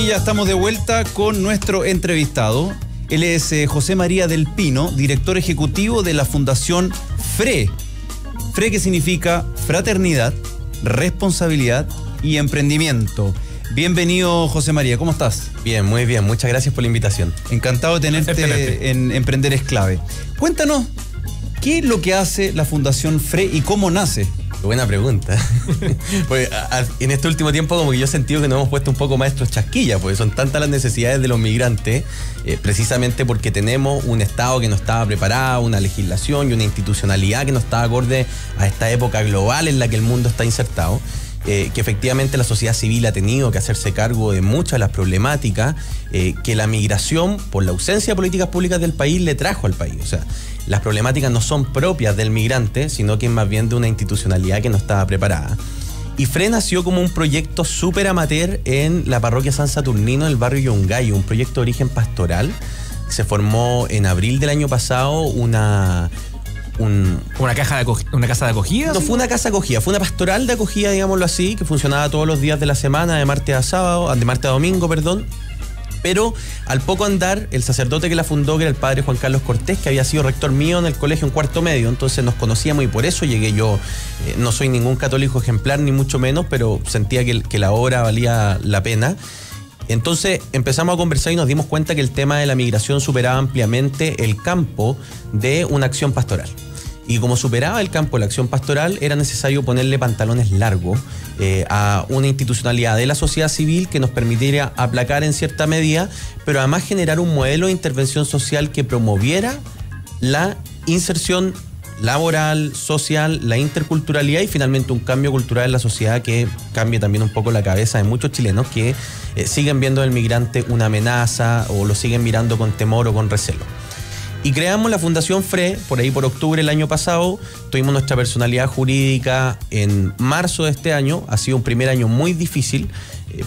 Y ya estamos de vuelta con nuestro entrevistado. Él es José María del Pino, director ejecutivo de la Fundación FRE. FRE, que significa fraternidad, responsabilidad y emprendimiento. Bienvenido, José María, ¿cómo estás? Bien, muy bien, muchas gracias por la invitación. Encantado de tenerte en Emprender es Clave. Cuéntanos, ¿qué es lo que hace la Fundación FRE y cómo nace? Buena pregunta. Pues, en este último tiempo como que yo he sentido que nos hemos puesto un poco maestros chasquillas, porque son tantas las necesidades de los migrantes, precisamente porque tenemos un Estado que no estaba preparado, una legislación y una institucionalidad que no estaba acorde a esta época global en la que el mundo está insertado. Que efectivamente la sociedad civil ha tenido que hacerse cargo de muchas de las problemáticas que la migración, por la ausencia de políticas públicas del país, le trajo al país. O sea, las problemáticas no son propias del migrante, sino que más bien de una institucionalidad que no estaba preparada. Y FRE nació como un proyecto súper amateur en la parroquia San Saturnino, en el barrio Yungay, un proyecto de origen pastoral. Se formó en abril del año pasado ¿Una casa de acogida? No, ¿sí? Fue una casa de acogida, fue una pastoral de acogida, digámoslo así, que funcionaba todos los días de la semana, de martes a domingo, perdón. Pero al poco andar, el sacerdote que la fundó, que era el padre Juan Carlos Cortés, que había sido rector mío en el colegio en cuarto medio, entonces nos conocíamos y por eso llegué yo. No soy ningún católico ejemplar, ni mucho menos, pero sentía que la obra valía la pena. Entonces empezamos a conversar y nos dimos cuenta que el tema de la migración superaba ampliamente el campo de una acción pastoral. Y como superaba el campo de la acción pastoral, era necesario ponerle pantalones largos a una institucionalidad de la sociedad civil que nos permitiera aplacar en cierta medida, pero además generar un modelo de intervención social que promoviera la inserción laboral, social, la interculturalidad y finalmente un cambio cultural en la sociedad que cambie también un poco la cabeza de muchos chilenos que siguen viendo al migrante una amenaza o lo siguen mirando con temor o con recelo. Y creamos la Fundación FRE, por ahí por octubre del año pasado, tuvimos nuestra personalidad jurídica en marzo de este año. Ha sido un primer año muy difícil,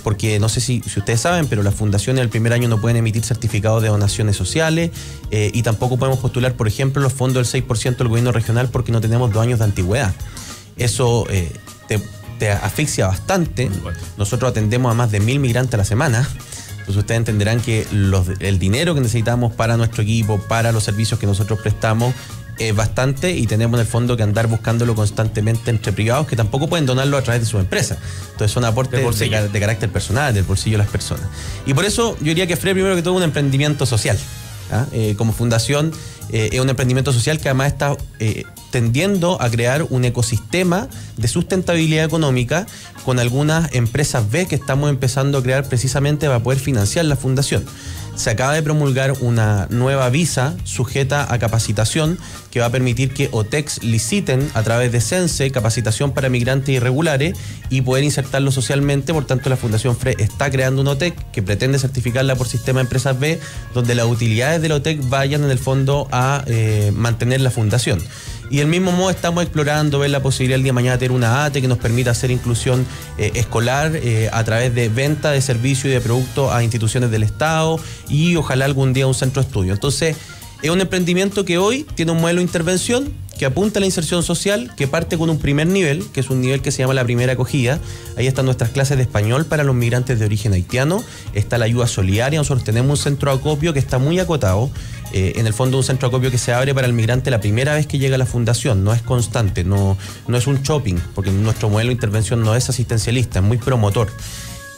porque no sé si ustedes saben, pero las fundaciones el primer año no pueden emitir certificados de donaciones sociales y tampoco podemos postular, por ejemplo, los fondos del 6% del gobierno regional porque no tenemos 2 años de antigüedad. Eso te asfixia bastante. Nosotros atendemos a más de 1000 migrantes a la semana. Entonces ustedes entenderán que el dinero que necesitamos para nuestro equipo, para los servicios que nosotros prestamos, es bastante y tenemos en el fondo que andar buscándolo constantemente entre privados que tampoco pueden donarlo a través de sus empresas. Entonces son aportes de carácter personal, del bolsillo de las personas. Y por eso yo diría que FRE primero que todo es un emprendimiento social. Como fundación es un emprendimiento social que además está tendiendo a crear un ecosistema de sustentabilidad económica con algunas empresas B que estamos empezando a crear precisamente para poder financiar la fundación. Se acaba de promulgar una nueva visa sujeta a capacitación que va a permitir que OTECs liciten a través de CENSE capacitación para migrantes irregulares y poder insertarlo socialmente. Por tanto, la Fundación FRE está creando un OTEC que pretende certificarla por sistema de empresas B, donde las utilidades del OTEC vayan en el fondo a mantener la fundación. Y del mismo modo estamos explorando ver la posibilidad el día de mañana de tener una ATE que nos permita hacer inclusión escolar a través de venta de servicios y de productos a instituciones del Estado y ojalá algún día un centro de estudio. Entonces es un emprendimiento que hoy tiene un modelo de intervención que apunta a la inserción social, que parte con un primer nivel, que es un nivel que se llama la primera acogida. Ahí están nuestras clases de español para los migrantes de origen haitiano, está la ayuda solidaria, nosotros tenemos un centro de acopio que está muy acotado, en el fondo un centro de acopio que se abre para el migrante la primera vez que llega a la fundación, no es constante, no es un shopping, porque nuestro modelo de intervención no es asistencialista, es muy promotor.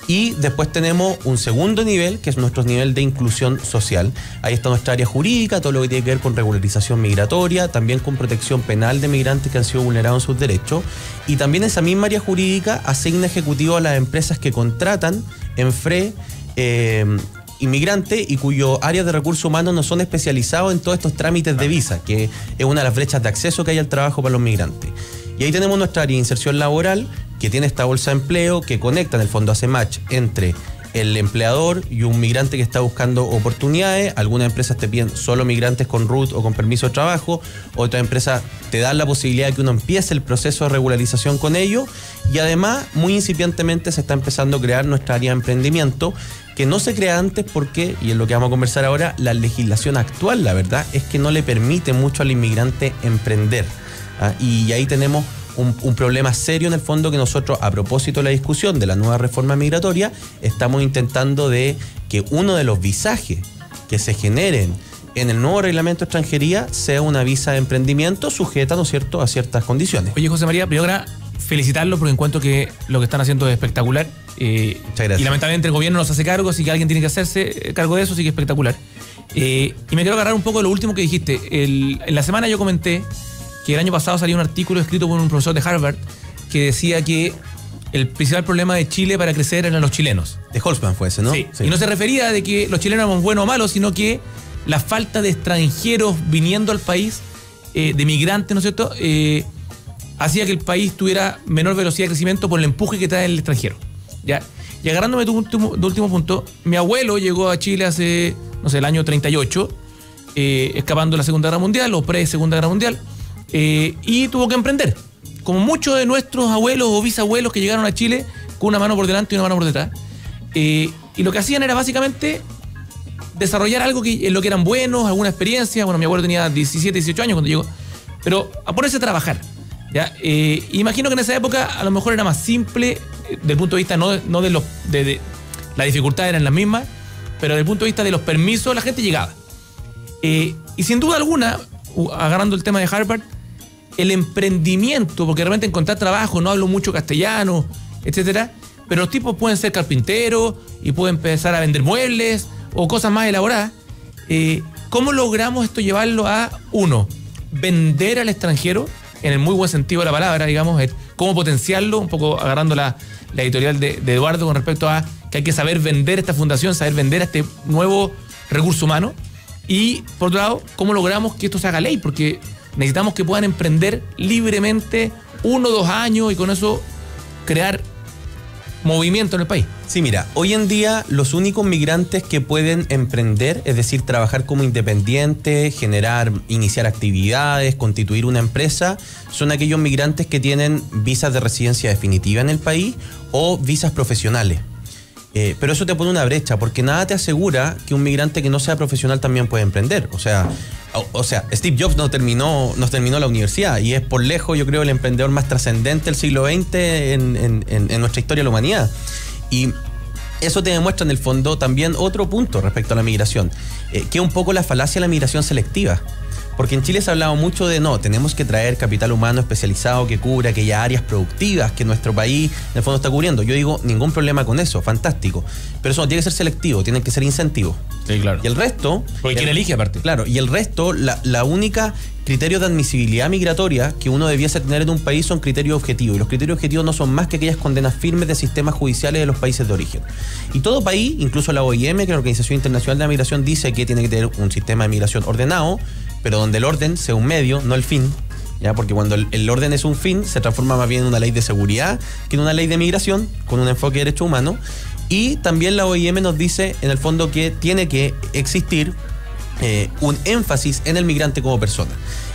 Y después tenemos un segundo nivel, que es nuestro nivel de inclusión social. Ahí está nuestra área jurídica, todo lo que tiene que ver con regularización migratoria, también con protección penal de migrantes que han sido vulnerados en sus derechos. Y también esa misma área jurídica asigna ejecutivos a las empresas que contratan en FRE inmigrantes y cuyo áreas de recursos humanos no son especializados en todos estos trámites de visa, que es una de las brechas de acceso que hay al trabajo para los migrantes. Y ahí tenemos nuestra área de inserción laboral, que tiene esta bolsa de empleo que conecta, en el fondo hace match entre el empleador y un migrante que está buscando oportunidades. Algunas empresas te piden solo migrantes con RUT o con permiso de trabajo, otras empresas te dan la posibilidad de que uno empiece el proceso de regularización con ellos y además muy incipientemente se está empezando a crear nuestra área de emprendimiento que no se crea antes porque, y es lo que vamos a conversar ahora, la legislación actual, la verdad, es que no le permite mucho al inmigrante emprender. Y ahí tenemos un problema serio en el fondo que nosotros, a propósito de la discusión de la nueva reforma migratoria, estamos intentando de que uno de los visajes que se generen en el nuevo reglamento de extranjería sea una visa de emprendimiento sujeta, ¿no es cierto?, a ciertas condiciones. Oye, José María, primero felicitarlo porque encuentro que lo que están haciendo es espectacular. Muchas gracias. Y lamentablemente el gobierno nos hace cargo, así que alguien tiene que hacerse cargo de eso, así que espectacular. Y me quiero agarrar un poco de lo último que dijiste. En la semana yo comenté que el año pasado salió un artículo escrito por un profesor de Harvard que decía que el principal problema de Chile para crecer eran los chilenos. De Holzman fue ese, ¿no? Sí. Y no se refería de que los chilenos eran buenos o malos, sino que la falta de extranjeros viniendo al país, de migrantes, ¿no es cierto?, hacía que el país tuviera menor velocidad de crecimiento por el empuje que trae el extranjero. ¿Ya? Y agarrándome de último punto, mi abuelo llegó a Chile hace, no sé, el año 38, escapando de la Segunda Guerra Mundial o pre-Segunda Guerra Mundial, y tuvo que emprender. Como muchos de nuestros abuelos o bisabuelos que llegaron a Chile con una mano por delante y una mano por detrás. Y lo que hacían era básicamente desarrollar algo en lo que eran buenos, alguna experiencia. Bueno, mi abuelo tenía 17, 18 años cuando llegó, pero a ponerse a trabajar. ¿Ya? Imagino que en esa época a lo mejor era más simple, del punto de vista no de las dificultades eran las mismas, pero desde el punto de vista de los permisos la gente llegaba. Y sin duda alguna, agarrando el tema de Harvard, el emprendimiento, porque realmente encontrar trabajo, no hablo mucho castellano, etcétera, pero los tipos pueden ser carpinteros y pueden empezar a vender muebles o cosas más elaboradas. ¿Cómo logramos esto llevarlo a, uno, vender al extranjero, en el muy buen sentido de la palabra, digamos, cómo potenciarlo, un poco agarrando la editorial de Eduardo con respecto a que hay que saber vender esta fundación, saber vender a este nuevo recurso humano? Y, por otro lado, ¿cómo logramos que esto se haga ley? Porque necesitamos que puedan emprender libremente 1 o 2 años y con eso crear movimiento en el país. Sí, mira, hoy en día los únicos migrantes que pueden emprender, es decir, trabajar como independiente, iniciar actividades, constituir una empresa, son aquellos migrantes que tienen visas de residencia definitiva en el país o visas profesionales. Pero eso te pone una brecha, porque nada te asegura que un migrante que no sea profesional también puede emprender. O sea, Steve Jobs nos terminó la universidad y es por lejos, yo creo, el emprendedor más trascendente del siglo XX en nuestra historia de la humanidad. Y eso te demuestra en el fondo también otro punto respecto a la migración, que es un poco la falacia de la migración selectiva. Porque en Chile se ha hablado mucho de tenemos que traer capital humano especializado que cubra aquellas áreas productivas que nuestro país en el fondo está cubriendo. Yo digo, ningún problema con eso, fantástico. Pero eso no tiene que ser selectivo, tiene que ser incentivo. Sí, claro. Y el resto... Porque ¿quién elige aparte? Claro, y el resto, la única criterio de admisibilidad migratoria que uno debiese tener en un país son criterios objetivos. Y los criterios objetivos no son más que aquellas condenas firmes de sistemas judiciales de los países de origen. Y todo país, incluso la OIM, que es la Organización Internacional de la Migración, dice que tiene que tener un sistema de migración ordenado, pero donde el orden sea un medio, no el fin. ¿Ya? Porque cuando el orden es un fin, se transforma más bien en una ley de seguridad que en una ley de migración, con un enfoque de derecho humano. Y también la OIM nos dice, en el fondo, que tiene que existir un énfasis en el migrante como persona.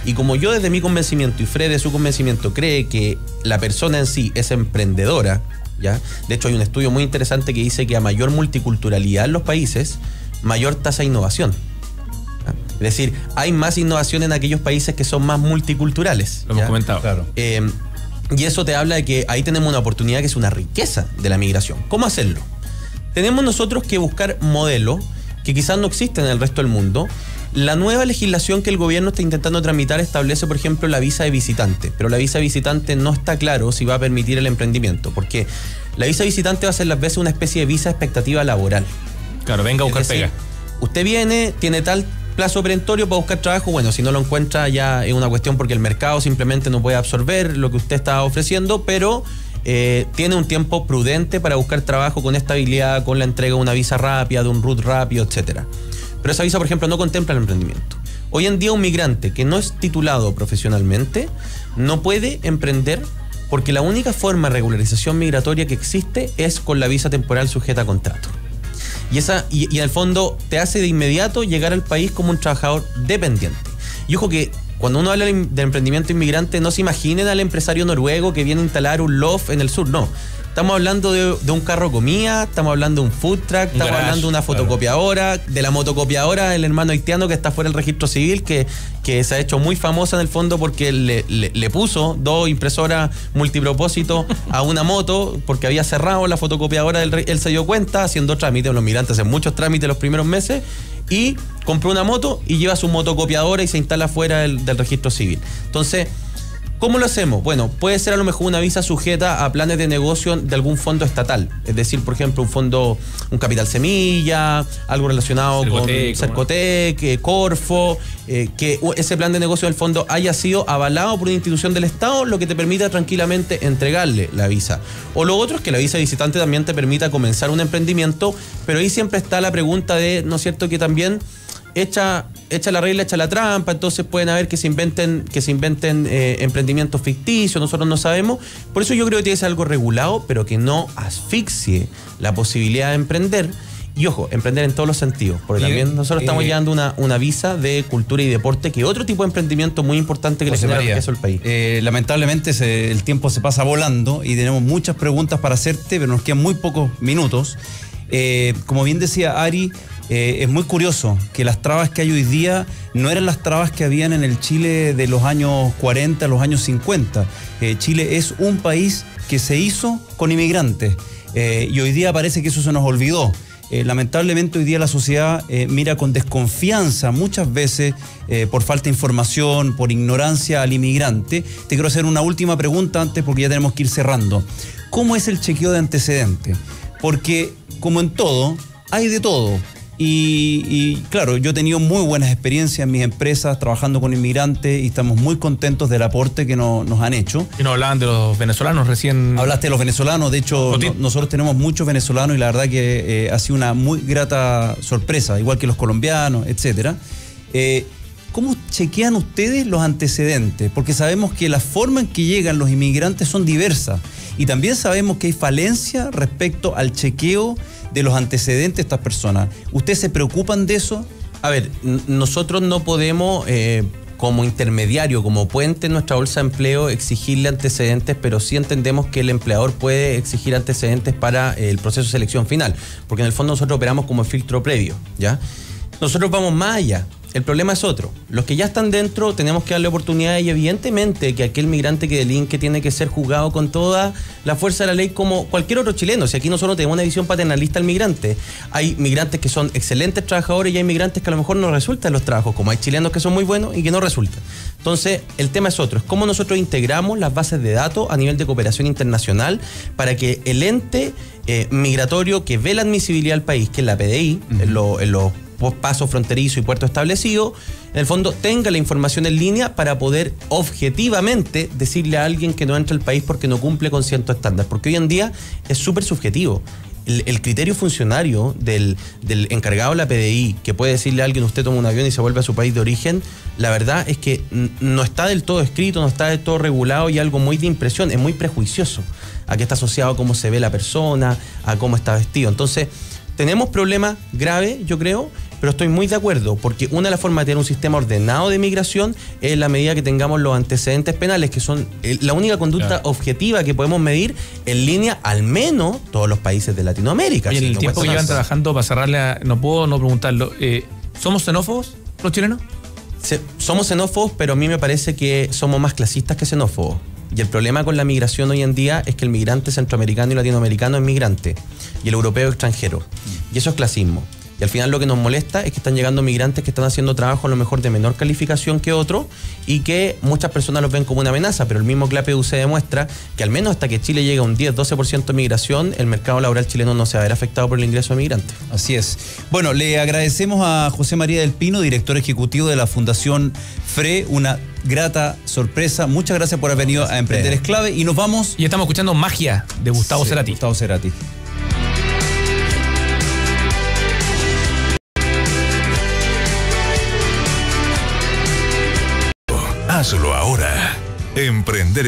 Y como yo desde mi convencimiento y Fred de su convencimiento cree que la persona en sí es emprendedora, ¿ya? De hecho hay un estudio muy interesante que dice que a mayor multiculturalidad en los países, mayor tasa de innovación. Es decir, hay más innovación en aquellos países que son más multiculturales. Lo hemos comentado. Claro. Y eso te habla de que ahí tenemos una oportunidad que es una riqueza de la migración. ¿Cómo hacerlo? Tenemos nosotros que buscar modelos que quizás no existen en el resto del mundo. La nueva legislación que el gobierno está intentando tramitar establece, por ejemplo, la visa de visitante, pero la visa de visitante no está claro si va a permitir el emprendimiento, porque la visa de visitante va a ser las veces una especie de visa de expectativa laboral. Claro, venga a buscar pega. Usted viene, tiene tal plazo perentorio para buscar trabajo, bueno, si no lo encuentra ya es una cuestión porque el mercado simplemente no puede absorber lo que usted está ofreciendo, pero tiene un tiempo prudente para buscar trabajo con estabilidad, con la entrega de una visa rápida, de un RUT rápido, etcétera. Pero esa visa, por ejemplo, no contempla el emprendimiento. Hoy en día un migrante que no es titulado profesionalmente no puede emprender porque la única forma de regularización migratoria que existe es con la visa temporal sujeta a contrato. Y en el fondo te hace de inmediato llegar al país como un trabajador dependiente. Y ojo que cuando uno habla de emprendimiento inmigrante, no se imaginen al empresario noruego que viene a instalar un loft en el sur, no. Estamos hablando de un carro comida, estamos hablando de un food truck, estamos garage, hablando de una fotocopiadora, de la motocopiadora del hermano haitiano que está fuera del registro civil, que se ha hecho muy famosa en el fondo porque le puso 2 impresoras multipropósito a una moto porque había cerrado la fotocopiadora, él se dio cuenta haciendo trámites, los migrantes hacen muchos trámites los primeros meses, y compró una moto y lleva su motocopiadora y se instala fuera del registro civil. Entonces, ¿cómo lo hacemos? Bueno, puede ser a lo mejor una visa sujeta a planes de negocio de algún fondo estatal. Es decir, por ejemplo, un capital semilla, algo relacionado Cercotec, con Cercotec, Corfo, que ese plan de negocio del fondo haya sido avalado por una institución del Estado, lo que te permita tranquilamente entregarle la visa. O lo otro es que la visa visitante también te permita comenzar un emprendimiento, pero ahí siempre está la pregunta de, ¿no es cierto?, que también echa la regla, echa la trampa, entonces pueden haber que se inventen emprendimientos ficticios, nosotros no sabemos. Por eso yo creo que tiene que ser algo regulado, pero que no asfixie la posibilidad de emprender. Y ojo, emprender en todos los sentidos, porque también nosotros estamos llevando una visa de cultura y deporte, que es otro tipo de emprendimiento muy importante que le genera riqueza al país. Lamentablemente el tiempo se pasa volando y tenemos muchas preguntas para hacerte, pero nos quedan muy pocos minutos. Como bien decía Ari, es muy curioso que las trabas que hay hoy día no eran las trabas que habían en el Chile de los años 40, los años 50. Chile es un país que se hizo con inmigrantes y hoy día parece que eso se nos olvidó. Lamentablemente hoy día la sociedad mira con desconfianza muchas veces por falta de información, por ignorancia al inmigrante. Te quiero hacer una última pregunta antes porque ya tenemos que ir cerrando. ¿Cómo es el chequeo de antecedentes? Porque como en todo, hay de todo. Y claro, yo he tenido muy buenas experiencias en mis empresas trabajando con inmigrantes y estamos muy contentos del aporte que nos han hecho. Y nos hablaban de los venezolanos recién. Hablaste de los venezolanos, de hecho nosotros tenemos muchos venezolanos y la verdad que ha sido una muy grata sorpresa, igual que los colombianos, etcétera. ¿Cómo chequean ustedes los antecedentes? Porque sabemos que la forma en que llegan los inmigrantes son diversas y también sabemos que hay falencia respecto al chequeo de los antecedentes de estas personas. ¿Ustedes se preocupan de eso? A ver, nosotros no podemos, como intermediario, como puente en nuestra bolsa de empleo, exigirle antecedentes, pero sí entendemos que el empleador puede exigir antecedentes para el proceso de selección final, porque en el fondo nosotros operamos como filtro previo, ¿ya? Nosotros vamos más allá. El problema es otro. Los que ya están dentro tenemos que darle oportunidades y evidentemente que aquel migrante que delinque tiene que ser juzgado con toda la fuerza de la ley como cualquier otro chileno. Si aquí nosotros tenemos una visión paternalista al migrante. Hay migrantes que son excelentes trabajadores y hay migrantes que a lo mejor no resultan los trabajos, como hay chilenos que son muy buenos y que no resultan. Entonces, el tema es otro. Es cómo nosotros integramos las bases de datos a nivel de cooperación internacional para que el ente migratorio que ve la admisibilidad al país, que es la PDI, en los pasos fronterizos y puertos establecidos, en el fondo tenga la información en línea para poder objetivamente decirle a alguien que no entra al país porque no cumple con ciertos estándares, porque hoy en día es súper subjetivo. El criterio funcionario del encargado de la PDI, que puede decirle a alguien usted toma un avión y se vuelve a su país de origen, la verdad es que no está del todo escrito, no está del todo regulado y algo muy de impresión, es muy prejuicioso a qué está asociado a cómo se ve la persona, a cómo está vestido. Entonces, tenemos problemas graves, yo creo, pero estoy muy de acuerdo, porque una de las formas de tener un sistema ordenado de migración es la medida que tengamos los antecedentes penales, que son la única conducta objetiva que podemos medir en línea, al menos todos los países de Latinoamérica. Oye, en el tiempo que llevan trabajando, para cerrarle, no puedo no preguntarlo, ¿somos xenófobos los chilenos? Somos xenófobos, pero a mí me parece que somos más clasistas que xenófobos. Y el problema con la migración hoy en día es que el migrante centroamericano y latinoamericano es migrante y el europeo es extranjero. Y eso es clasismo. Y al final lo que nos molesta es que están llegando migrantes que están haciendo trabajo a lo mejor de menor calificación que otro y que muchas personas los ven como una amenaza, pero el mismo CLAPEU se demuestra que al menos hasta que Chile llegue a un 10-12% de migración, el mercado laboral chileno no se va a ver afectado por el ingreso de migrantes. Así es. Bueno, le agradecemos a José María del Pino, director ejecutivo de la Fundación FRE, una grata sorpresa. Muchas gracias por haber venido a Emprender es Clave y nos vamos. Y estamos escuchando Magia de Gustavo Cerati. Gustavo Cerati. Hazlo ahora. Emprender